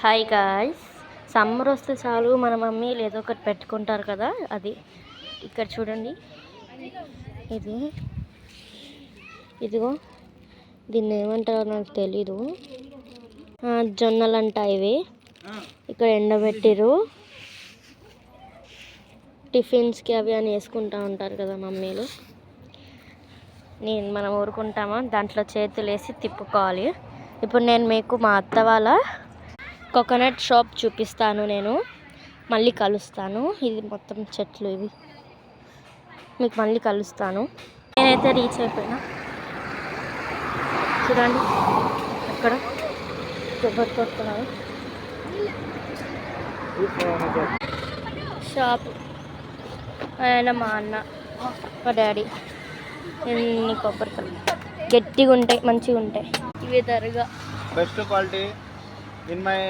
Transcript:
Hi guys, summer వస్తే చాలు మన మమ్మీలు ఏదో ఒకటి పెట్టుకుంటారు కదా. అది ఇక్కడ చూడండి, ఇదిగో దీన్ని ఏమంటారో నాకు తెలీదు. జొన్నలంట ఇవి. ఇక్కడ ఎండబెట్టిరు. టిఫిన్స్కి అవి అని వేసుకుంటూ ఉంటారు కదా మమ్మీలు. మనం ఊరుకుంటామా, దాంట్లో చేతులు వేసి తిప్పుకోవాలి. ఇప్పుడు నేను మీకు మా అత్త వాళ్ళ కోకోనట్ షాప్ చూపిస్తాను. నేను మళ్ళీ కలుస్తాను. ఇది మొత్తం చెట్లు, ఇవి మీకు మళ్ళీ కలుస్తాను. నేనైతే రీచ్ అయిపోయినా. చూడండి అక్కడ కొబ్బరి కొట్టుకున్నాను. షాప్ ఆయన మా అన్న, మా డాడీ. ఎన్ని కొబ్బరికాయలు గట్టిగా ఉంటాయి, మంచిగా ఉంటాయి. ఇవి దర్గా బెస్ట్ క్వాలిటీ ఇన్ మై